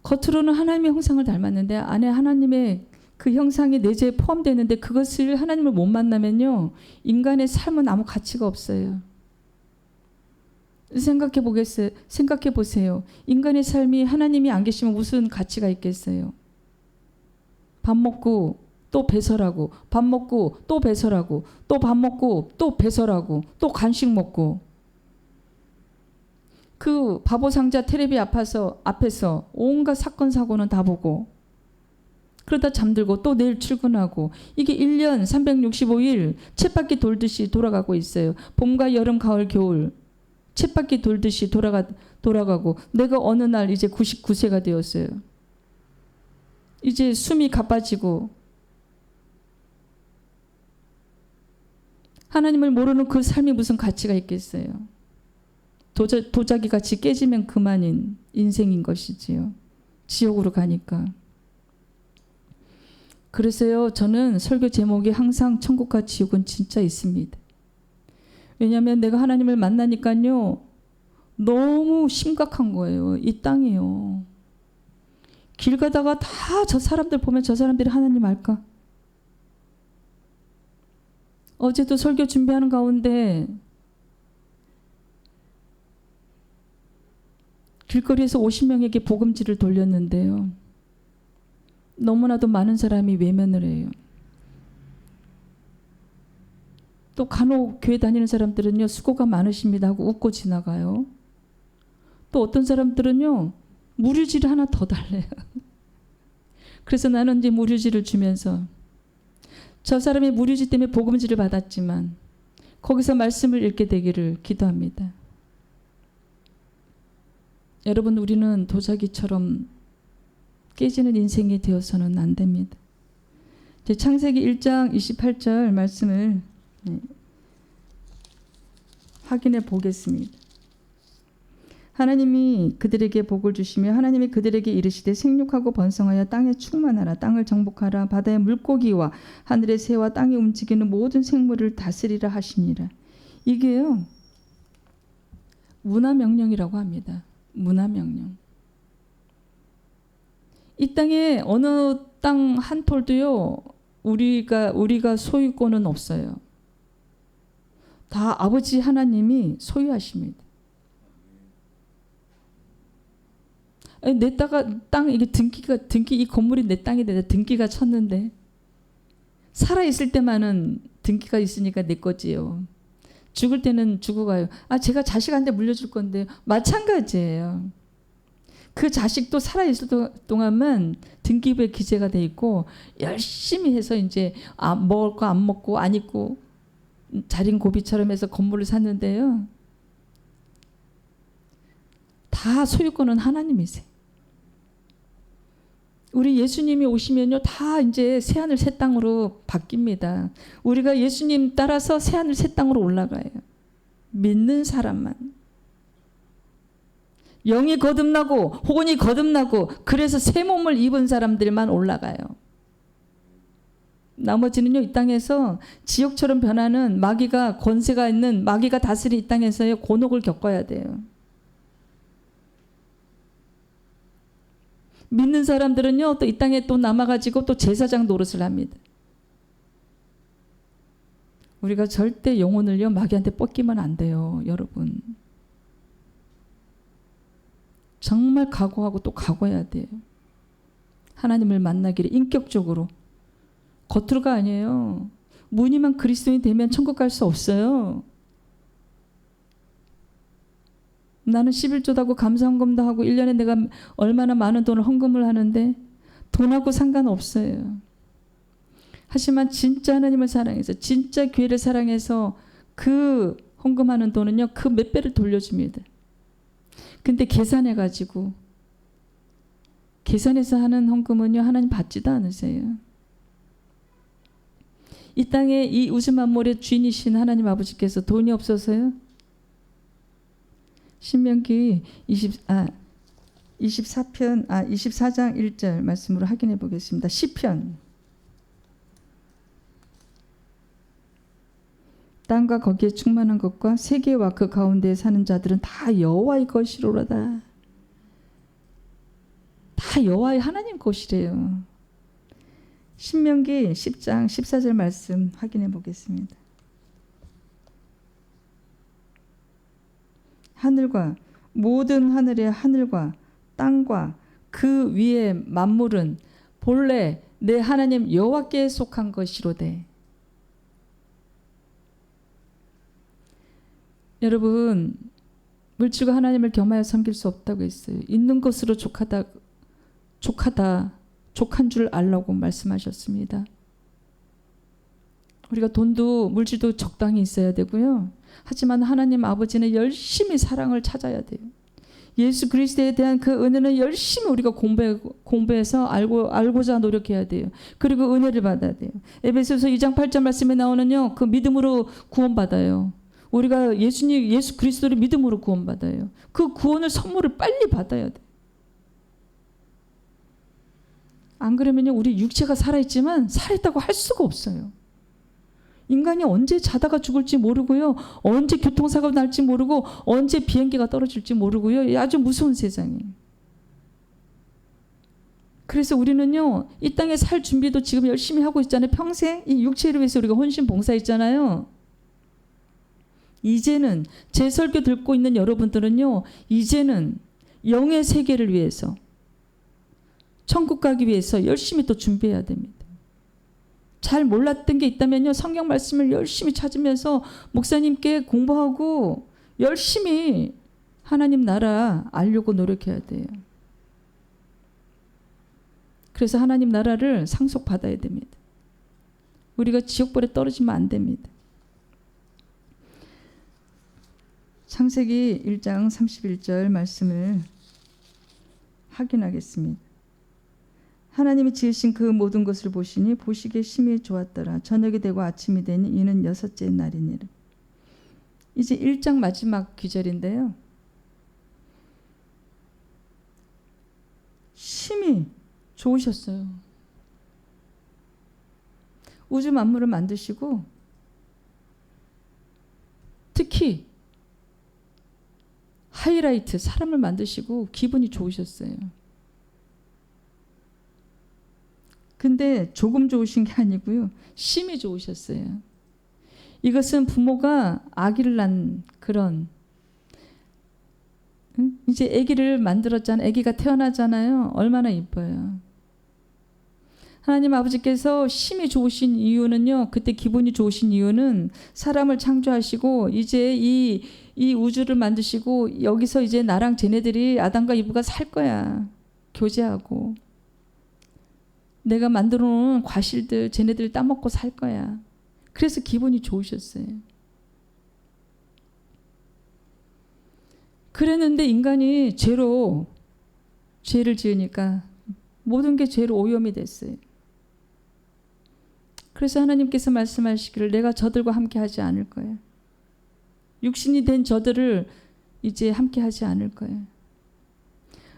겉으로는 하나님의 형상을 닮았는데 안에 하나님의 그 형상이 내재에 포함되는데 그것을 하나님을 못 만나면요, 인간의 삶은 아무 가치가 없어요. 생각해 보세요. 인간의 삶이 하나님이 안 계시면 무슨 가치가 있겠어요? 밥 먹고 또 배설하고, 밥 먹고 또 배설하고, 또 밥 먹고 또 배설하고, 또 간식 먹고. 그 바보 상자 텔레비 앞에서 온갖 사건 사고는 다 보고, 그러다 잠들고 또 내일 출근하고, 이게 1년 365일 쳇바퀴 돌듯이 돌아가고 있어요. 봄과 여름, 가을, 겨울 쳇바퀴 돌듯이 돌아가고, 내가 어느 날 이제 99세가 되었어요. 이제 숨이 가빠지고, 하나님을 모르는 그 삶이 무슨 가치가 있겠어요? 도자기 같이 깨지면 그만인 인생인 것이지요. 지옥으로 가니까. 그래서요, 저는 설교 제목이 항상 천국과 지옥은 진짜 있습니다. 왜냐하면 내가 하나님을 만나니까요, 너무 심각한 거예요. 이 땅이요. 길 가다가 다 저 사람들 보면 저 사람들이 하나님 알까? 어제도 설교 준비하는 가운데 길거리에서 50명에게 복음지를 돌렸는데요. 너무나도 많은 사람이 외면을 해요. 또 간혹 교회 다니는 사람들은요, 수고가 많으십니다 하고 웃고 지나가요. 또 어떤 사람들은요, 무료지를 하나 더 달래요. 그래서 나는 이제 무료지를 주면서, 저 사람이 무료지 때문에 복음지를 받았지만 거기서 말씀을 읽게 되기를 기도합니다. 여러분, 우리는 도자기처럼 깨지는 인생이 되어서는 안 됩니다. 창세기 1장 28절 말씀을 확인해 보겠습니다. 하나님이 그들에게 복을 주시며 하나님이 그들에게 이르시되 생육하고 번성하여 땅에 충만하라. 땅을 정복하라. 바다의 물고기와 하늘의 새와 땅에 움직이는 모든 생물을 다스리라 하시니라. 이게요, 문화명령이라고 합니다. 문화명령. 이 땅에 어느 땅 한 톨도요, 우리가 소유권은 없어요. 다 아버지 하나님이 소유하십니다. 내 땅 이게 등기 이 건물이 내 땅이 내가 등기가 쳤는데, 살아 있을 때만은 등기가 있으니까 내 거지요. 죽을 때는 죽어가요. 제가 자식한테 물려줄 건데, 마찬가지예요. 그 자식도 살아 있을 동안만 등기부에 기재가 돼 있고, 열심히 해서 이제 먹을 거 안 먹고 안 입고 자린 고비처럼 해서 건물을 샀는데요, 다 소유권은 하나님이세요. 우리 예수님이 오시면요, 다 이제 새하늘 새 땅으로 바뀝니다. 우리가 예수님 따라서 새하늘 새 땅으로 올라가요. 믿는 사람만. 영이 거듭나고 혼이 거듭나고 그래서 새 몸을 입은 사람들만 올라가요. 나머지는요, 이 땅에서 지옥처럼 변하는 마귀가 권세가 있는 마귀가 다스린 이 땅에서요, 곤혹을 겪어야 돼요. 믿는 사람들은요, 또 이 땅에 또 남아가지고 또 제사장 노릇을 합니다. 우리가 절대 영혼을요, 마귀한테 뺏기면 안 돼요, 여러분. 정말 각오하고 또 각오해야 돼요. 하나님을 만나기를 인격적으로. 겉으로가 아니에요. 무늬만 그리스도인이 되면 천국 갈 수 없어요. 나는 11조도 하고 감사헌금도 하고 1년에 내가 얼마나 많은 돈을 헌금을 하는데 돈하고 상관없어요. 하지만 진짜 하나님을 사랑해서 진짜 교회를 사랑해서 그 헌금하는 돈은요, 그 몇 배를 돌려줍니다. 근데 계산해서 하는 헌금은요, 하나님 받지도 않으세요. 이 땅에 이 우주 만물의 주인이신 하나님 아버지께서 돈이 없어서요, 신명기 24장 1절 말씀으로 확인해 보겠습니다. 시편. 땅과 거기에 충만한 것과 세계와 그 가운데에 사는 자들은 다 여호와의 것이로다. 다 여호와의 하나님 것이래요. 신명기 10장 14절 말씀 확인해 보겠습니다. 하늘과 모든 하늘의 하늘과 땅과 그 위의 만물은 본래 내 하나님 여호와께 속한 것이로되. 여러분, 물질과 하나님을 겸하여 섬길 수 없다고 했어요. 있는 것으로 족한 줄 알라고 말씀하셨습니다. 우리가 돈도 물질도 적당히 있어야 되고요. 하지만 하나님 아버지는 열심히 사랑을 찾아야 돼요. 예수 그리스도에 대한 그 은혜는 열심히 우리가 공부해서 알고자 노력해야 돼요. 그리고 은혜를 받아야 돼요. 에베소서 2장 8절 말씀에 나오는요, 그 믿음으로 구원받아요. 우리가 예수 그리스도를 믿음으로 구원받아요. 그 구원을 선물을 빨리 받아야 돼. 안 그러면요, 우리 육체가 살아있지만 살아있다고 할 수가 없어요. 인간이 언제 자다가 죽을지 모르고요, 언제 교통사고가 날지 모르고, 언제 비행기가 떨어질지 모르고요. 아주 무서운 세상이에요. 그래서 우리는요, 이 땅에 살 준비도 지금 열심히 하고 있잖아요. 평생 이 육체를 위해서 우리가 헌신 봉사했잖아요. 이제는 제 설교 듣고 있는 여러분들은요, 이제는 영의 세계를 위해서, 천국 가기 위해서 열심히 또 준비해야 됩니다. 잘 몰랐던 게 있다면요, 성경 말씀을 열심히 찾으면서 목사님께 공부하고 열심히 하나님 나라 알려고 노력해야 돼요. 그래서 하나님 나라를 상속받아야 됩니다. 우리가 지옥불에 떨어지면 안 됩니다. 창세기 1장 31절 말씀을 확인하겠습니다. 하나님이 지으신 그 모든 것을 보시니 보시기에 심히 좋았더라. 저녁이 되고 아침이 되니 이는 여섯째 날이니라. 이제 1장 마지막 구절인데요. 심히 좋으셨어요. 우주 만물을 만드시고 특히 하이라이트 사람을 만드시고 기분이 좋으셨어요. 근데 조금 좋으신 게 아니고요, 심히 좋으셨어요. 이것은 부모가 아기를 낳은 그런, 이제 아기를 만들었잖아요. 아기가 태어나잖아요. 얼마나 이뻐요. 하나님 아버지께서 심히 좋으신 이유는요, 그때 기분이 좋으신 이유는 사람을 창조하시고 이제 이 우주를 만드시고 여기서 이제 나랑 쟤네들이 아담과 이브가 살 거야. 교제하고. 내가 만들어 놓은 과실들 쟤네들 따먹고 살 거야. 그래서 기분이 좋으셨어요. 그랬는데 인간이 죄를 지으니까 모든 게 죄로 오염이 됐어요. 그래서 하나님께서 말씀하시기를 내가 저들과 함께 하지 않을 거야. 육신이 된 저들을 이제 함께 하지 않을 거야.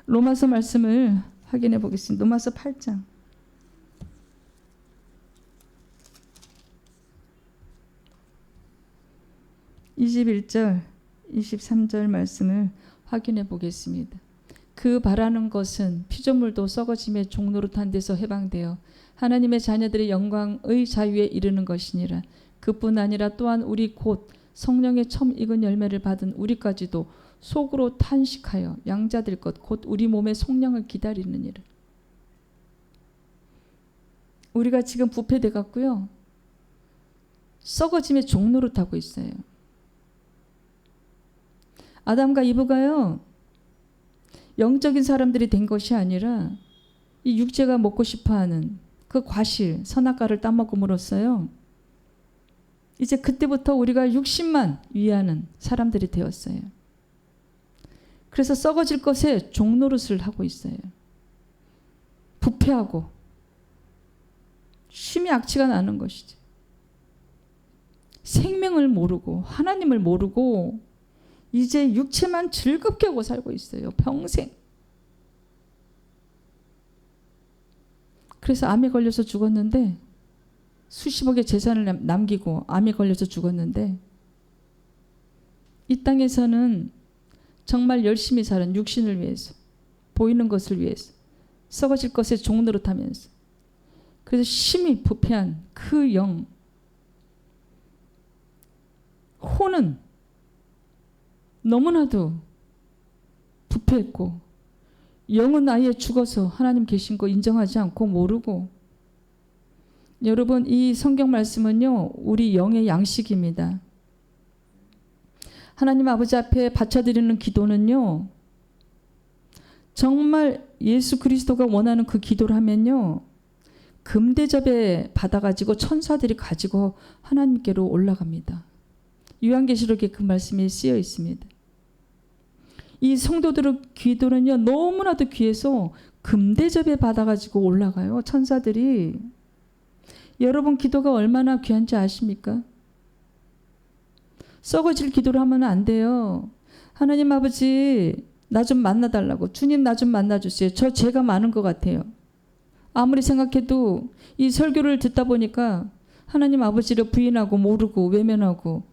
로마서 말씀을 확인해 보겠습니다. 로마서 8장. 21절, 23절 말씀을 확인해 보겠습니다. 그 바라는 것은 피조물도 썩어짐의 종노릇한 데서 해방되어 하나님의 자녀들의 영광의 자유에 이르는 것이니라. 그뿐 아니라 또한 우리 곧 성령의 처음 익은 열매를 받은 우리까지도 속으로 탄식하여 양자될 것 곧 우리 몸의 성령을 기다리느니라. 우리가 지금 부패돼 갖고요, 썩어짐의 종노릇하고 있어요. 아담과 이브가요, 영적인 사람들이 된 것이 아니라 이 육체가 먹고 싶어하는 그 과실, 선악과를 따먹음으로써요, 이제 그때부터 우리가 육신만 위하는 사람들이 되었어요. 그래서 썩어질 것에 종노릇을 하고 있어요. 부패하고 심히 악취가 나는 것이지. 생명을 모르고 하나님을 모르고 이제 육체만 즐겁게 하고 살고 있어요. 평생. 그래서 암에 걸려서 죽었는데, 수십억의 재산을 남기고 암에 걸려서 죽었는데, 이 땅에서는 정말 열심히 사는 육신을 위해서, 보이는 것을 위해서, 썩어질 것에 종노릇하면서, 그래서 심히 부패한 그 영, 혼은 너무나도 부패했고 영은 아예 죽어서 하나님 계신 거 인정하지 않고 모르고. 여러분, 이 성경 말씀은요, 우리 영의 양식입니다. 하나님 아버지 앞에 바쳐드리는 기도는요, 정말 예수 그리스도가 원하는 그 기도를 하면요, 금대접에 받아가지고 천사들이 가지고 하나님께로 올라갑니다. 요한계시록에 그 말씀이 쓰여 있습니다. 이 성도들의 기도는요, 너무나도 귀해서 금대접에 받아가지고 올라가요, 천사들이. 여러분, 기도가 얼마나 귀한지 아십니까? 썩어질 기도를 하면 안 돼요. 하나님 아버지, 나 좀 만나달라고. 주님, 나 좀 만나주세요. 저 죄가 많은 것 같아요. 아무리 생각해도 이 설교를 듣다 보니까 하나님 아버지를 부인하고 모르고 외면하고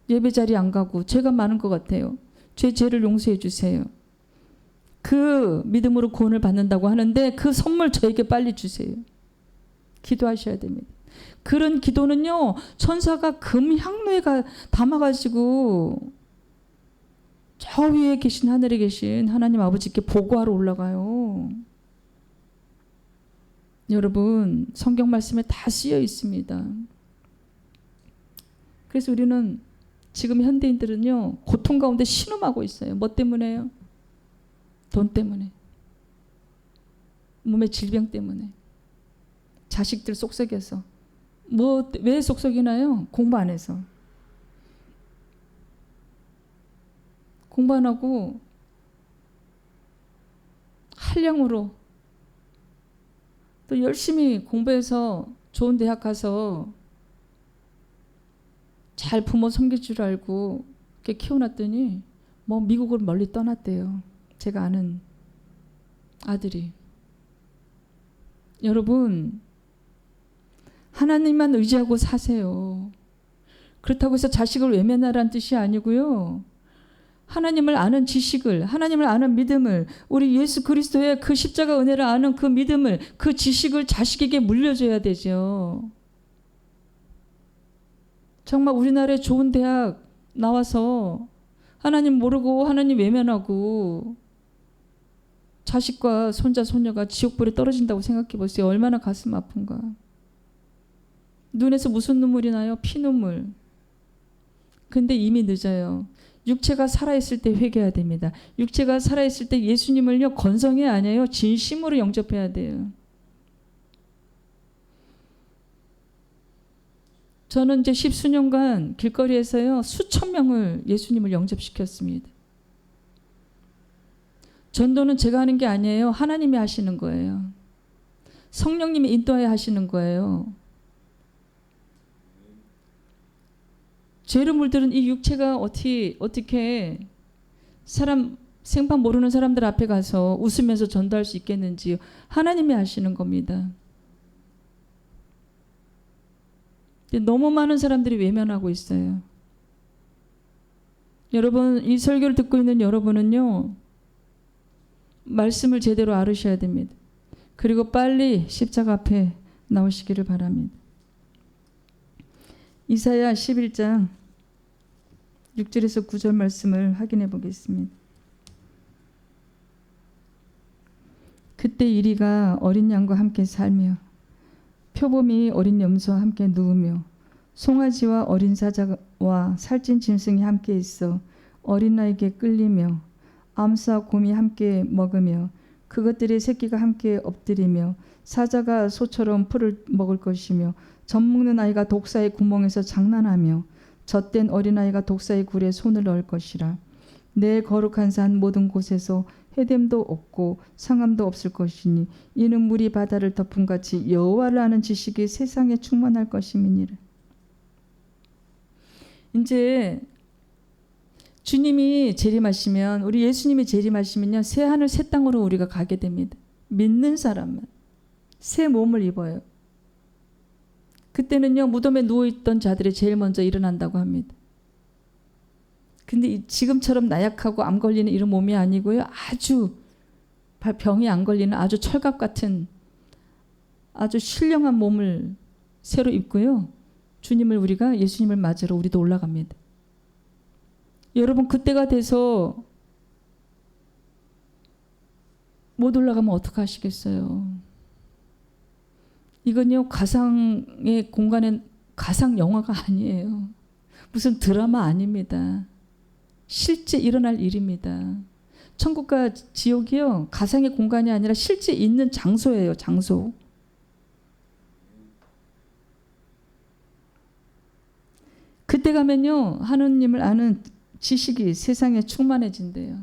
예배 자리 안 가고 죄가 많은 것 같아요. 죄를 용서해 주세요. 그 믿음으로 구원을 받는다고 하는데 그 선물 저에게 빨리 주세요. 기도하셔야 됩니다. 그런 기도는요, 천사가 금 향로에 담아가지고 저 위에 계신 하늘에 계신 하나님 아버지께 보고하러 올라가요. 여러분, 성경 말씀에 다 쓰여 있습니다. 그래서 우리는 지금 현대인들은요, 고통 가운데 신음하고 있어요. 뭐 때문에요? 돈 때문에. 몸의 질병 때문에. 자식들 속썩여서. 왜 속썩이나요? 공부 안 해서. 공부 안 하고 한량으로 또 열심히 공부해서 좋은 대학 가서 잘 부모 섬길 줄 알고 이렇게 키워놨더니 뭐 미국을 멀리 떠났대요. 제가 아는 아들이. 여러분, 하나님만 의지하고 사세요. 그렇다고 해서 자식을 외면하라는 뜻이 아니고요. 하나님을 아는 지식을, 하나님을 아는 믿음을, 우리 예수 그리스도의 그 십자가 은혜를 아는 그 믿음을, 그 지식을 자식에게 물려줘야 되죠. 정말 우리나라에 좋은 대학 나와서 하나님 모르고 하나님 외면하고 자식과 손자 손녀가 지옥불에 떨어진다고 생각해 보세요. 얼마나 가슴 아픈가. 눈에서 무슨 눈물이 나요? 피눈물. 근데 이미 늦어요. 육체가 살아있을 때 회개해야 됩니다. 육체가 살아있을 때 예수님을요, 건성이 아니에요. 진심으로 영접해야 돼요. 저는 이제 10수년간 길거리에서요, 수천 명을 예수님을 영접시켰습니다. 전도는 제가 하는 게 아니에요. 하나님이 하시는 거예요. 성령님이 인도하여 하시는 거예요. 죄로 물들은 이 육체가 어떻게 사람 생판 모르는 사람들 앞에 가서 웃으면서 전도할 수 있겠는지요. 하나님이 하시는 겁니다. 너무 많은 사람들이 외면하고 있어요. 여러분, 이 설교를 듣고 있는 여러분은요, 말씀을 제대로 알으셔야 됩니다. 그리고 빨리 십자가 앞에 나오시기를 바랍니다. 이사야 11장 6절에서 9절 말씀을 확인해 보겠습니다. 그때 이리가 어린 양과 함께 살며 표범이 어린 염소와 함께 누우며 송아지와 어린 사자와 살찐 짐승이 함께 있어 어린아이에게 끌리며 암수와 곰이 함께 먹으며 그것들의 새끼가 함께 엎드리며 사자가 소처럼 풀을 먹을 것이며 젖먹는 아이가 독사의 구멍에서 장난하며 젖된 어린아이가 독사의 굴에 손을 넣을 것이라. 내 거룩한 산 모든 곳에서 해됨도 없고 상함도 없을 것이니 이는 물이 바다를 덮음같이 여호와를 아는 지식이 세상에 충만할 것임이니라. 이제 주님이 재림하시면, 우리 예수님이 재림하시면요, 새 하늘 새 땅으로 우리가 가게 됩니다. 믿는 사람만 새 몸을 입어요. 그때는요, 무덤에 누워있던 자들이 제일 먼저 일어난다고 합니다. 근데 지금처럼 나약하고 암 걸리는 이런 몸이 아니고요, 아주 병이 안 걸리는 아주 철갑 같은 아주 신령한 몸을 새로 입고요, 주님을 우리가 예수님을 맞으러 우리도 올라갑니다. 여러분 그때가 돼서 못 올라가면 어떡하시겠어요? 이건요 가상의 공간에 가상 영화가 아니에요. 무슨 드라마 아닙니다. 실제 일어날 일입니다. 천국과 지옥이요 가상의 공간이 아니라 실제 있는 장소예요. 장소. 그때 가면요 하느님을 아는 지식이 세상에 충만해진대요.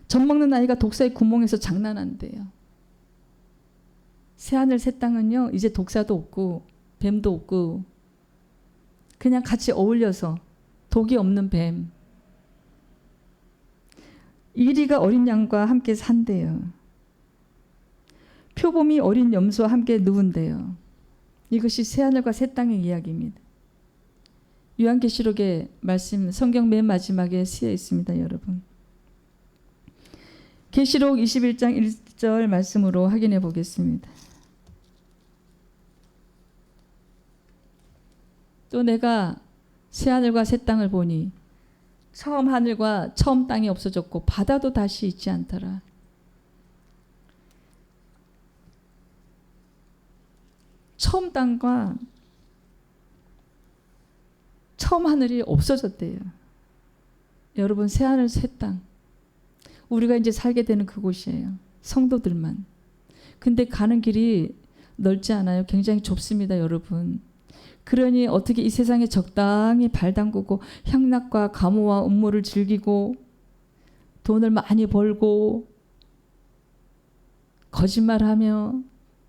젖 먹는 아이가 독사의 구멍에서 장난한대요. 새하늘 새 땅은요 이제 독사도 없고 뱀도 없고 그냥 같이 어울려서 독이 없는 뱀. 이리가 어린 양과 함께 산대요. 표범이 어린 염소와 함께 누운대요. 이것이 새하늘과 새 땅의 이야기입니다. 요한계시록의 말씀 성경 맨 마지막에 쓰여 있습니다. 여러분. 계시록 21장 1절 말씀으로 확인해 보겠습니다. 또 내가 새하늘과 새 땅을 보니 처음 하늘과 처음 땅이 없어졌고 바다도 다시 있지 않더라. 처음 땅과 처음 하늘이 없어졌대요. 여러분 새하늘 새 땅 우리가 이제 살게 되는 그곳이에요. 성도들만. 근데 가는 길이 넓지 않아요. 굉장히 좁습니다. 여러분. 그러니 어떻게 이 세상에 적당히 발 담그고 향락과 감호와 음모를 즐기고 돈을 많이 벌고 거짓말하며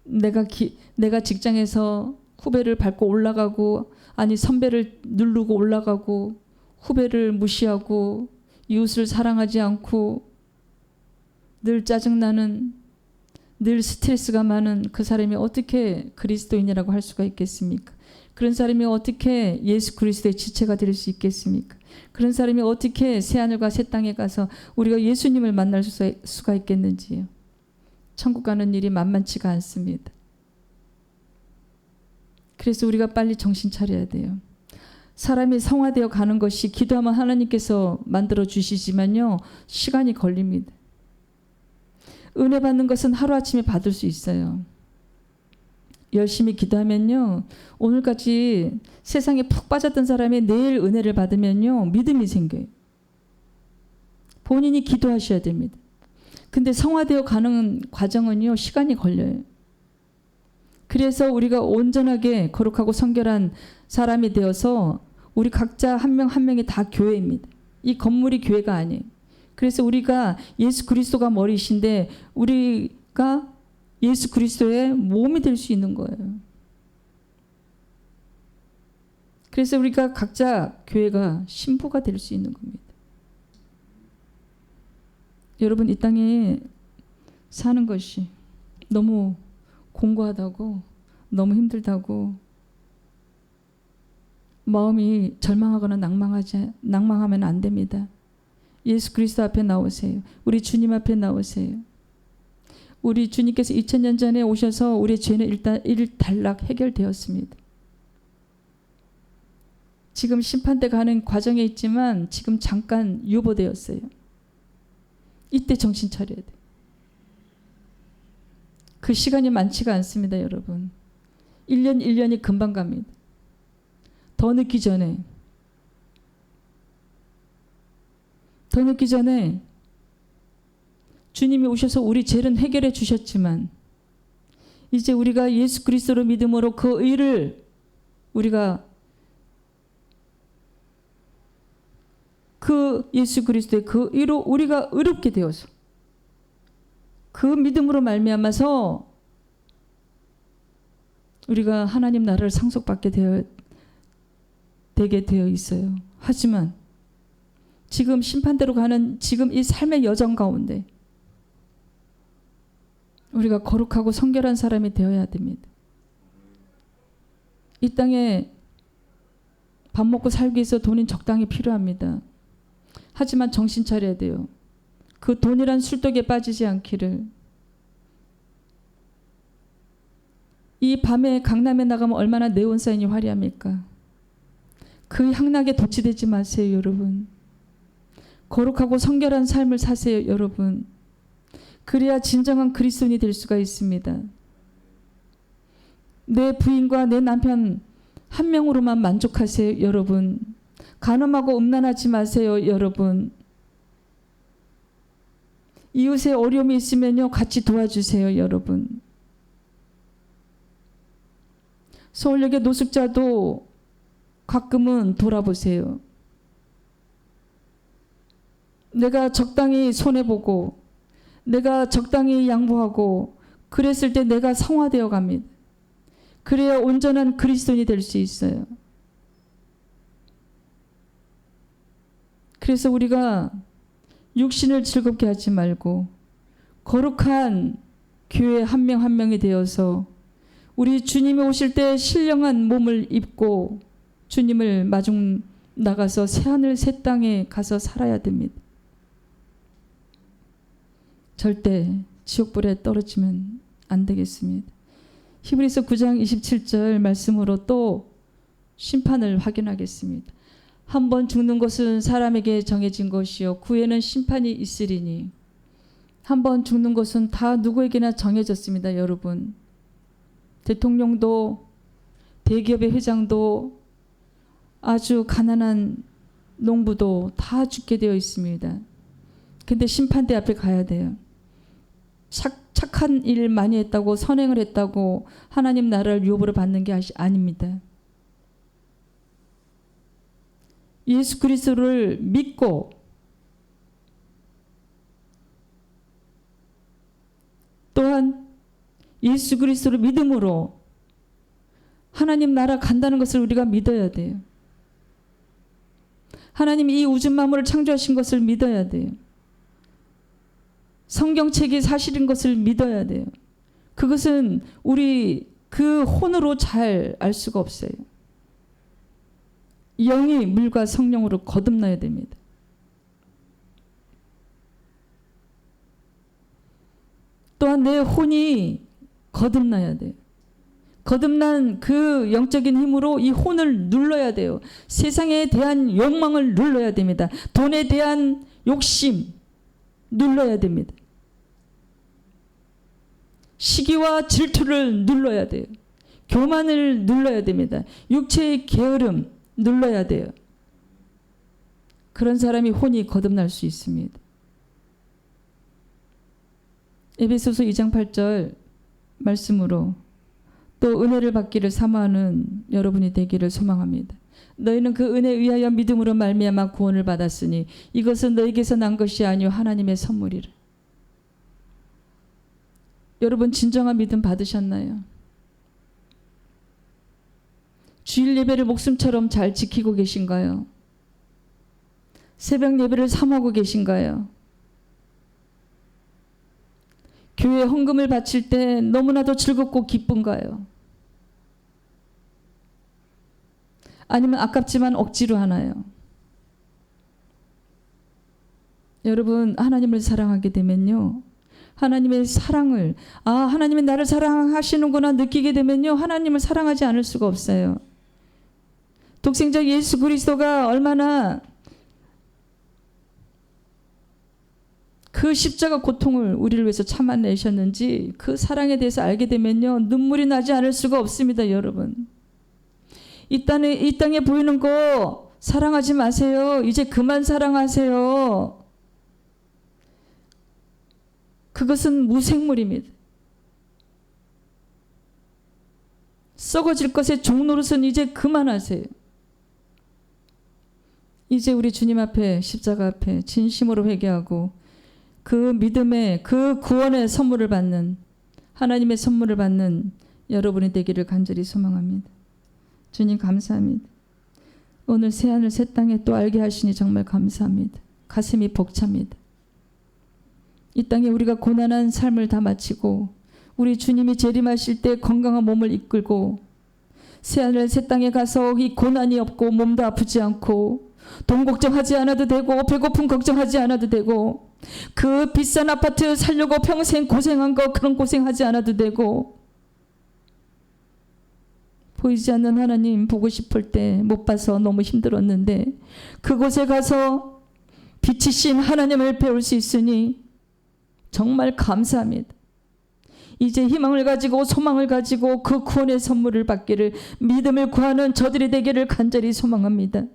내가 직장에서 후배를 밟고 올라가고 아니 선배를 누르고 올라가고 후배를 무시하고 이웃을 사랑하지 않고 늘 짜증나는 늘 스트레스가 많은 그 사람이 어떻게 그리스도인이라고 할 수가 있겠습니까? 그런 사람이 어떻게 예수 그리스도의 지체가 될 수 있겠습니까? 그런 사람이 어떻게 새하늘과 새 땅에 가서 우리가 예수님을 만날 수가 있겠는지요. 천국 가는 일이 만만치가 않습니다. 그래서 우리가 빨리 정신 차려야 돼요. 사람이 성화되어 가는 것이 기도하면 하나님께서 만들어 주시지만요. 시간이 걸립니다. 은혜 받는 것은 하루아침에 받을 수 있어요. 열심히 기도하면요. 오늘까지 세상에 푹 빠졌던 사람이 내일 은혜를 받으면요. 믿음이 생겨요. 본인이 기도하셔야 됩니다. 근데 성화되어 가는 과정은요. 시간이 걸려요. 그래서 우리가 온전하게 거룩하고 성결한 사람이 되어서 우리 각자 한 명 한 명이 다 교회입니다. 이 건물이 교회가 아니에요. 그래서 우리가 예수 그리스도가 머리이신데 우리가 예수 그리스도의 몸이 될 수 있는 거예요. 그래서 우리가 각자 교회가 신부가 될 수 있는 겁니다. 여러분 이 땅에 사는 것이 너무 공고하다고 너무 힘들다고 마음이 절망하거나 낭망하면 안 됩니다. 예수 그리스도 앞에 나오세요. 우리 주님 앞에 나오세요. 우리 주님께서 2000년 전에 오셔서 우리의 죄는 일단락 해결되었습니다. 지금 심판대 가는 과정에 있지만 지금 잠깐 유보되었어요. 이때 정신 차려야 돼요. 그 시간이 많지가 않습니다. 여러분. 1년 1년이 금방 갑니다. 더 늦기 전에 주님이 오셔서 우리 죄는 해결해 주셨지만 이제 우리가 예수 그리스도를 믿음으로 그 의를 우리가 그 예수 그리스도의 그 의로 우리가 의롭게 되어서 그 믿음으로 말미암아서 우리가 하나님 나라를 상속받게 되게 되어 있어요. 하지만 지금 심판대로 가는 지금 이 삶의 여정 가운데 우리가 거룩하고 성결한 사람이 되어야 됩니다. 이 땅에 밥 먹고 살기 위해서 돈이 적당히 필요합니다. 하지만 정신 차려야 돼요. 그 돈이란 술독에 빠지지 않기를. 이 밤에 강남에 나가면 얼마나 네온사인이 화려합니까? 그 향락에 도취되지 마세요, 여러분. 거룩하고 성결한 삶을 사세요, 여러분. 그래야 진정한 그리스도인이 될 수가 있습니다. 내 부인과 내 남편 한 명으로만 만족하세요, 여러분. 간음하고 음란하지 마세요, 여러분. 이웃에 어려움이 있으면요, 같이 도와주세요, 여러분. 서울역의 노숙자도 가끔은 돌아보세요. 내가 적당히 손해보고 내가 적당히 양보하고 그랬을 때 내가 성화되어 갑니다. 그래야 온전한 그리스도인이 될 수 있어요. 그래서 우리가 육신을 즐겁게 하지 말고 거룩한 교회 한 명 한 명이 되어서 우리 주님이 오실 때 신령한 몸을 입고 주님을 마중 나가서 새하늘 새 땅에 가서 살아야 됩니다. 절대 지옥불에 떨어지면 안 되겠습니다. 히브리서 9장 27절 말씀으로 또 심판을 확인하겠습니다. 한 번 죽는 것은 사람에게 정해진 것이요 후에는 심판이 있으리니. 한 번 죽는 것은 다 누구에게나 정해졌습니다, 여러분. 대통령도 대기업의 회장도 아주 가난한 농부도 다 죽게 되어 있습니다. 근데 심판대 앞에 가야 돼요. 착한 일 많이 했다고 선행을 했다고 하나님 나라를 유업으로 받는 게 아닙니다. 예수 그리스도를 믿고 또한 예수 그리스도를 믿음으로 하나님 나라 간다는 것을 우리가 믿어야 돼요. 하나님이 이 우주 만물을 창조하신 것을 믿어야 돼요. 성경책이 사실인 것을 믿어야 돼요. 그것은 우리 그 혼으로 잘 알 수가 없어요. 영이 물과 성령으로 거듭나야 됩니다. 또한 내 혼이 거듭나야 돼요. 거듭난 그 영적인 힘으로 이 혼을 눌러야 돼요. 세상에 대한 욕망을 눌러야 됩니다. 돈에 대한 욕심 눌러야 됩니다. 시기와 질투를 눌러야 돼요. 교만을 눌러야 됩니다. 육체의 게으름 눌러야 돼요. 그런 사람이 혼이 거듭날 수 있습니다. 에베소서 2장 8절 말씀으로 또 은혜를 받기를 사모하는 여러분이 되기를 소망합니다. 너희는 그 은혜에 의하여 믿음으로 말미암아 구원을 받았으니 이것은 너희에게서 난 것이 아니요 하나님의 선물이라. 여러분 진정한 믿음 받으셨나요? 주일 예배를 목숨처럼 잘 지키고 계신가요? 새벽 예배를 사모하고 계신가요? 교회 헌금을 바칠 때 너무나도 즐겁고 기쁜가요? 아니면 아깝지만 억지로 하나요? 여러분 하나님을 사랑하게 되면요, 하나님의 사랑을 하나님이 나를 사랑하시는구나 느끼게 되면요, 하나님을 사랑하지 않을 수가 없어요. 독생자 예수 그리스도가 얼마나 그 십자가 고통을 우리를 위해서 참아내셨는지 그 사랑에 대해서 알게 되면요, 눈물이 나지 않을 수가 없습니다. 여러분 이 땅에 보이는 거 사랑하지 마세요. 이제 그만 사랑하세요. 그것은 무생물입니다. 썩어질 것의 종노릇은 이제 그만하세요. 이제 우리 주님 앞에 십자가 앞에 진심으로 회개하고 그 믿음의 그 구원의 선물을 받는, 하나님의 선물을 받는 여러분이 되기를 간절히 소망합니다. 주님 감사합니다. 오늘 새하늘 새 땅에 또 알게 하시니 정말 감사합니다. 가슴이 벅찹니다. 이 땅에 우리가 고난한 삶을 다 마치고 우리 주님이 재림하실 때 건강한 몸을 이끌고 새하늘 새 땅에 가서 이 고난이 없고 몸도 아프지 않고 돈 걱정하지 않아도 되고 배고픔 걱정하지 않아도 되고 그 비싼 아파트 살려고 평생 고생한 거 그런 고생하지 않아도 되고 보이지 않는 하나님 보고 싶을 때 못 봐서 너무 힘들었는데 그곳에 가서 빛이신 하나님을 배울 수 있으니 정말 감사합니다. 이제 희망을 가지고 소망을 가지고 그 구원의 선물을 받기를, 믿음을 구하는 저들이 되기를 간절히 소망합니다.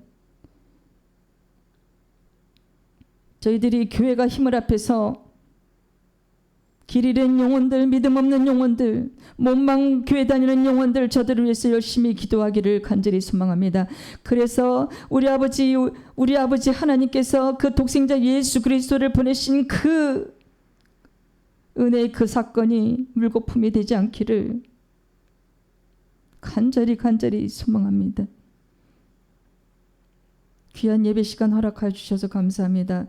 저희들이 교회가 힘을 합해서 길 잃은 영혼들, 믿음 없는 영혼들, 몸만 교회 다니는 영혼들, 저들을 위해서 열심히 기도하기를 간절히 소망합니다. 그래서 우리 아버지 하나님께서 그 독생자 예수 그리스도를 보내신 그 은혜의 그 사건이 물거품이 되지 않기를 간절히 소망합니다. 귀한 예배 시간 허락하여 주셔서 감사합니다.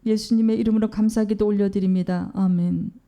예수님의 이름으로 감사기도 올려드립니다. 아멘.